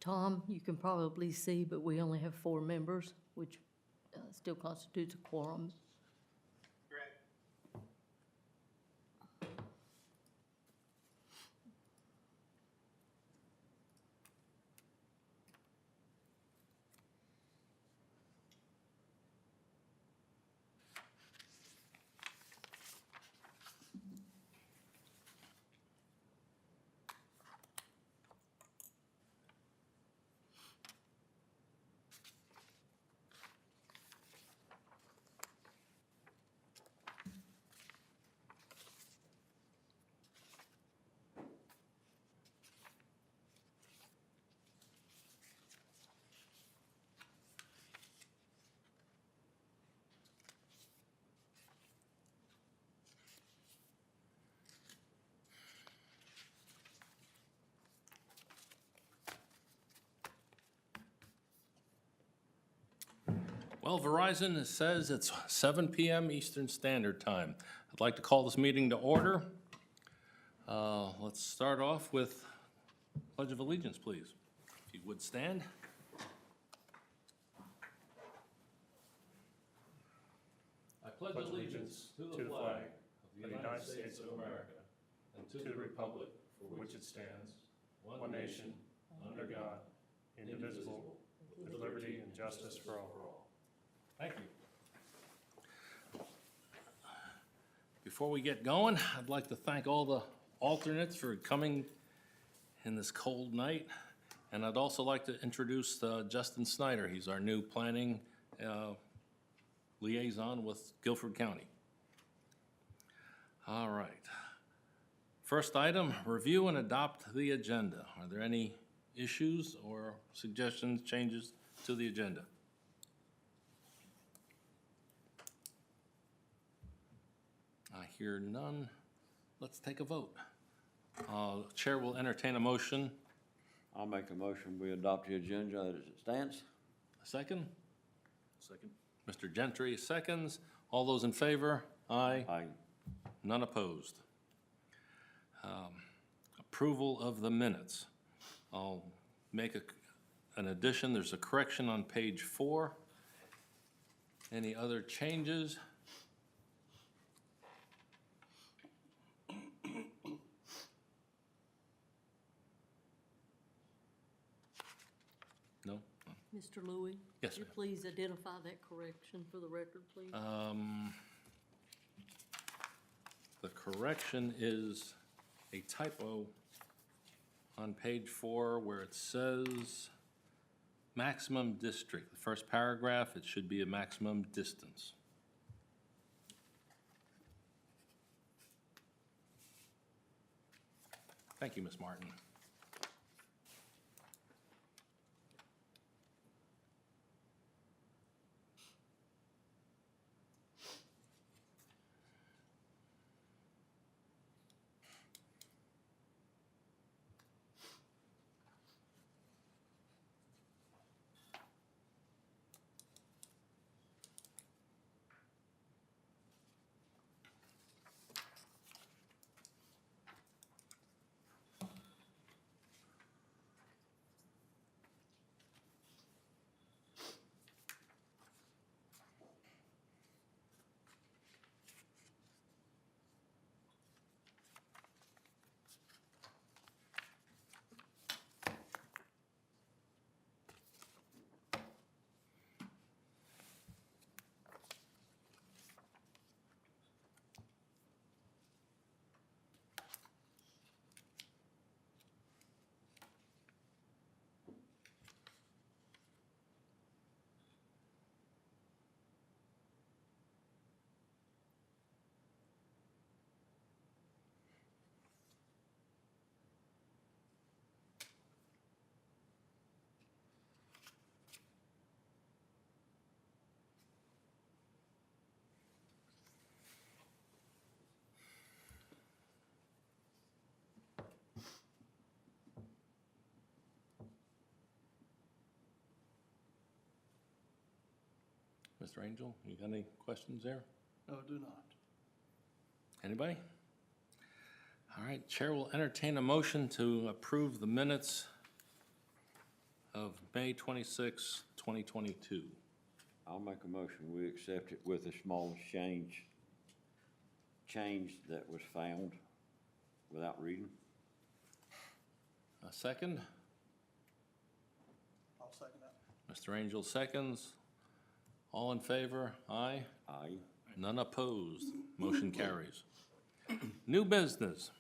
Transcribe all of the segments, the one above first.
Tom, you can probably see, but we only have 4 members, which still constitutes a quorum. Well, Verizon says it's 7 p.m. Eastern Standard Time. I'd like to call this meeting to order. Let's start off with Pledge of Allegiance, please. If you would stand. I pledge allegiance to the flag of the United States of America and to the republic for which it stands, one nation, under God, indivisible, with liberty and justice for all. Thank you. Before we get going, I'd like to thank all the alternates for coming in this cold night. And I'd also like to introduce Justin Snyder. He's our new planning liaison with Guilford County. All right. First item, review and adopt the agenda. Are there any issues or suggestions, changes to the agenda? I hear none. Let's take a vote. Chair will entertain a motion. I'll make a motion, we adopt the agenda as it stands. A second? Second. Mr. Gentry seconds. All those in favor? Aye. Aye. None opposed. Approval of the minutes. I'll make an addition. There's a correction on page 4. Any other changes? No? Mr. Louie? Yes, Could you ma'am. please identify that correction for the record, please? The correction is a typo on page 4 where it says maximum district. The first paragraph, it should be a maximum distance. Thank you, Ms. Martin. Mr. Angel, you got any questions there? No, do not. Anybody? All right, Chair will entertain a motion to approve the minutes of May 26, 2022. I'll make a motion, we accept it with the small change that was found without reading. A second? I'll second that. Mr. Angel seconds. All in favor? Aye. Aye. None opposed. Motion carries. New business.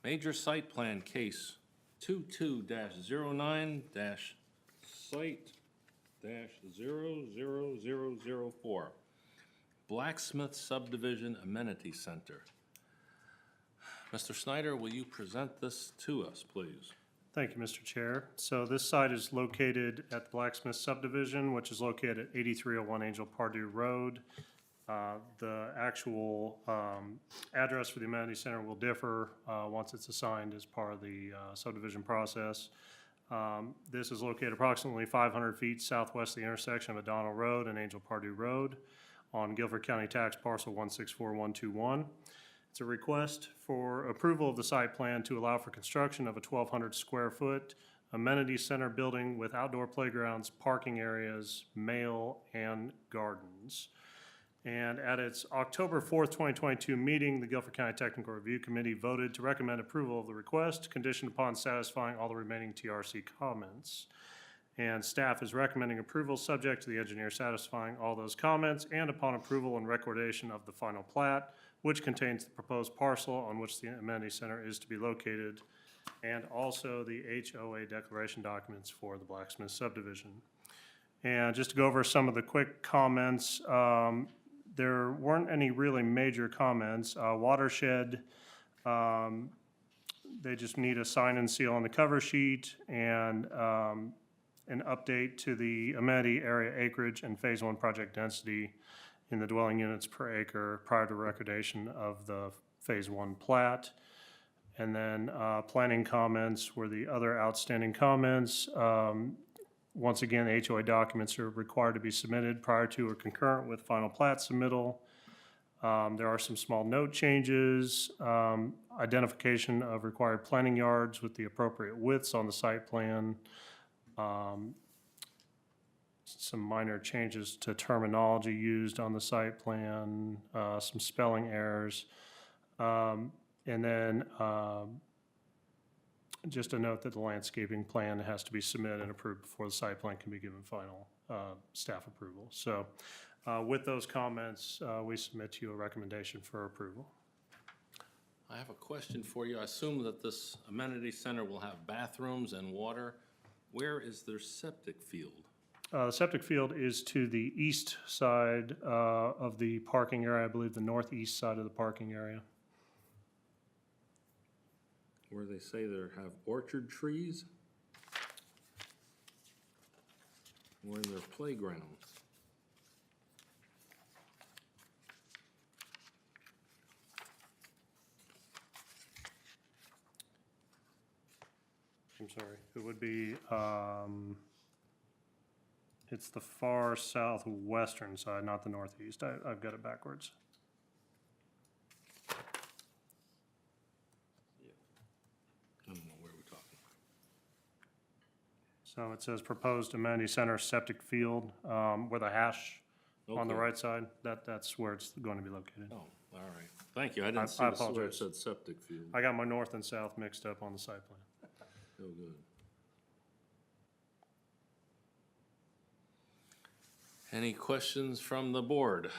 Major site plan case 22-09-site-00004. Blacksmith Subdivision Amenity Center. Mr. Snyder, will you present this to us, please? Thank you, Mr. Chair. So this site is located at the Blacksmith subdivision, which is located at 8301 Angel Pardue Road. The actual address for the amenity center will differ once it's assigned as part of the subdivision process. This is located approximately 500 feet southwest of the intersection of O'Donnell Road and Angel Pardue Road on Guilford County Tax Parcel 164121. It's a request for approval of the site plan to allow for construction of a 1,200 square foot amenity center building with outdoor playgrounds, parking areas, mail, and gardens. And at its October 4th, 2022 meeting, the Guilford County Technical Review Committee voted to recommend approval of the request, conditioned upon satisfying all the remaining TRC comments. And staff is recommending approval subject to the engineer satisfying all those comments and upon approval and recordation of the final plat, which contains the proposed parcel on which the amenity center is to be located, and also the HOA declaration documents for the Blacksmith subdivision. And just to go over some of the quick comments, there weren't any really major comments. Watershed, they just need a sign and seal on the cover sheet and an update to the amenity area acreage and phase one project density in the dwelling units per acre prior to recordation of the phase one plat. And then planning comments were the other outstanding comments. Once again, the HOA documents are required to be submitted prior to or concurrent with final plat submittal. There are some small note changes, identification of required planting yards with the appropriate widths on the site plan, some minor changes to terminology used on the site plan, some spelling errors, and then just a note that the landscaping plan has to be submitted and approved before the site plan can be given final staff approval. So with those comments, we submit to you a recommendation for approval. I have a question for you. I assume that this amenity center will have bathrooms and water. Where is their septic field? The septic field is to the east side of the parking area, I believe the northeast side of the parking area. Where they say they have orchard trees? Or in their playgrounds? I'm sorry, it would be, it's the far southwestern side, not the northeast. I've got it backwards. I don't know where we're talking. So it says proposed amenity center septic field, with a hash on the Okay. right side. That's where it's going to be located. Oh, all right. Thank you. I I didn't see where it apologize. said septic field. I got my north and south mixed up on the site plan. So good. Any questions from the board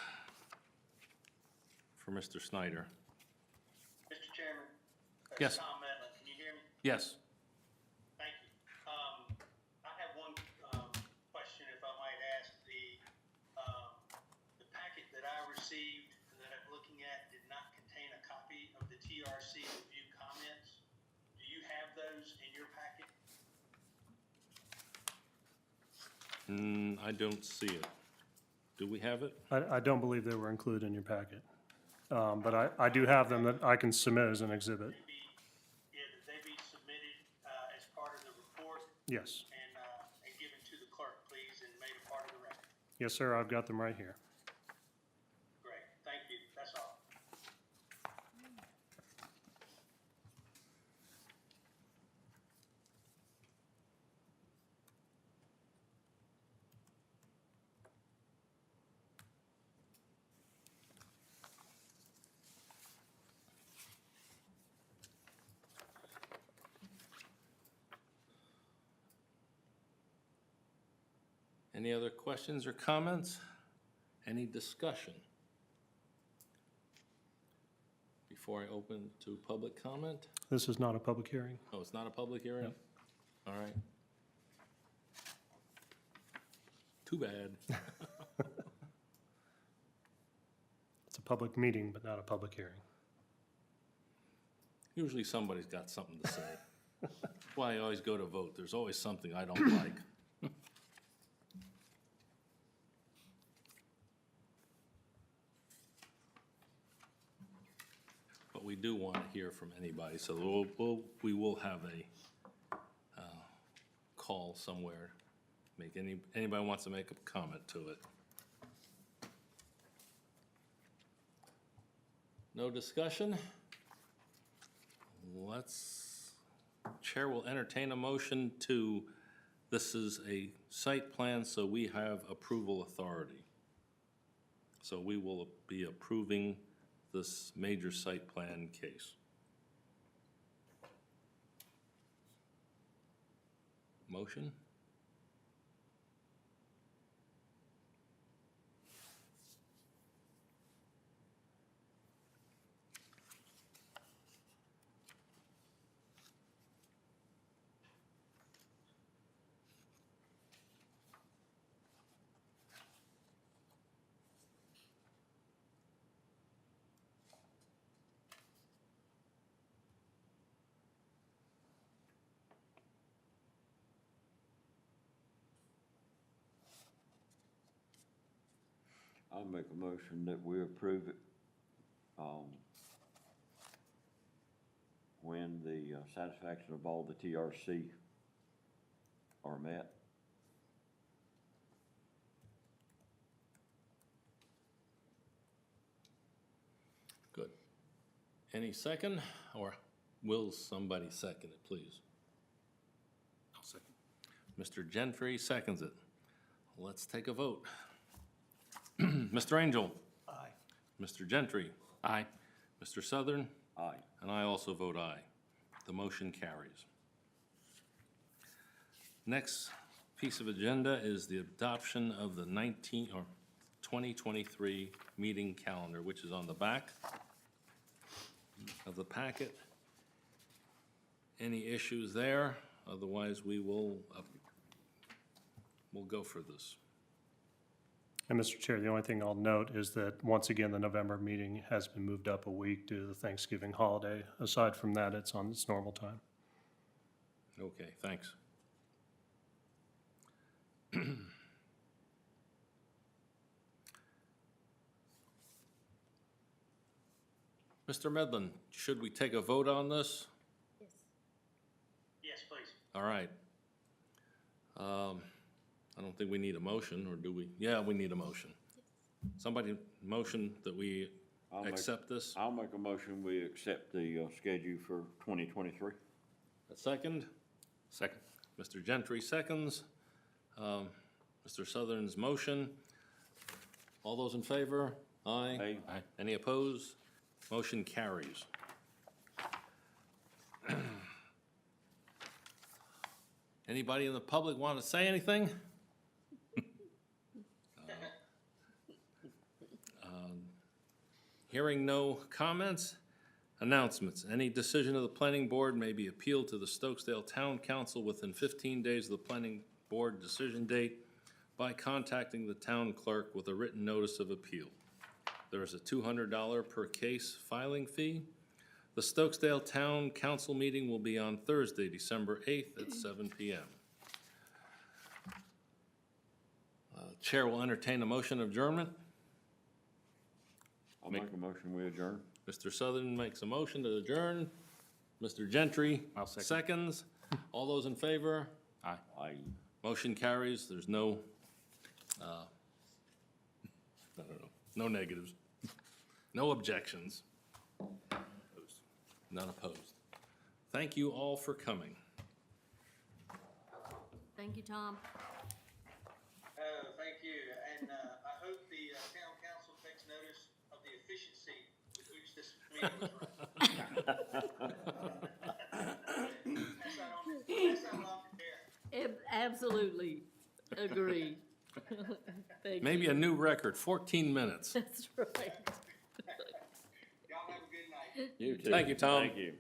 for Mr. Snyder? Mr. Chairman? Yes. Tom Medlin, can you hear me? Yes. Thank you. I have one question, if I might ask. The packet that I received that I'm looking at did not contain a copy of the TRC review comments. Do you have those in your packet? I don't see it. Do we have it? I don't believe they were included in your packet. But I do have them that I can submit as an exhibit. That they be submitted as part of the report Yes. and given to the clerk, please, and made a part of the record. Yes, sir, I've got them right here. Great, thank you, that's all. Any other questions or comments? Any discussion? Before I open to public comment? This is not a public hearing. Oh, it's not a public hearing? No. All right. Too bad. It's a public meeting, but not a public hearing. Usually somebody's got something to say. That's why I always go to vote. There's always something I don't like. But we do want to hear from anybody, so we will have a call somewhere. Anybody wants to make a comment to it. No discussion? Chair will entertain a motion to, this is a site plan, so we have approval authority. So we will be approving this major site plan case. Motion? I'll make a motion that we approve it, when the satisfaction of all the TRC are met. Good. Any second, or will somebody second it, please? I'll second. Mr. Gentry seconds it. Let's take a vote. Mr. Angel? Aye. Mr. Gentry? Aye. Mr. Southern? Aye. And I also vote aye. The motion carries. Next piece of agenda is the adoption of the 2023 meeting calendar, which is on the back of the packet. Any issues there? Otherwise, we'll go for this. And Mr. Chair, the only thing I'll note is that, once again, the November meeting has been moved up a week due to the Thanksgiving holiday. Aside from that, it's on its normal time. Okay, thanks. Mr. Medlin, should we take a vote on this? Yes, please. All right. I don't think we need a motion, or do we? Yeah, we need a motion. Somebody motion that we accept this? I'll make a motion, we accept the schedule for 2023. A second? Second. Mr. Gentry seconds. Mr. Southern's motion. All those in favor? Aye. Aye. Any opposed? Motion carries. Anybody in the public want to say anything? Hearing no comments, announcements. Any decision of the planning board may be appealed to the Stokesdale Town Council within 15 days of the planning board decision date by contacting the town clerk with a written notice of appeal. There is a $200 per case filing fee. The Stokesdale Town Council meeting will be on Thursday, December 8th at 7 p.m. Chair will entertain a motion of adjournment. I'll make a motion, we adjourn. Mr. Southern makes a motion to adjourn. Mr. Gentry I'll second. seconds. All those in favor? Aye. Aye. Motion carries. There's no No negatives. No objections. None opposed. Thank you all for coming. Thank you, Tom. Thank you, and I hope the town council takes notice of the efficiency with which this meeting was run. That's not off the air. Absolutely agree. Thank Maybe you. a new record, 14 minutes. That's right. Y'all have a good night. You too. Thank you, Tom. Thank you.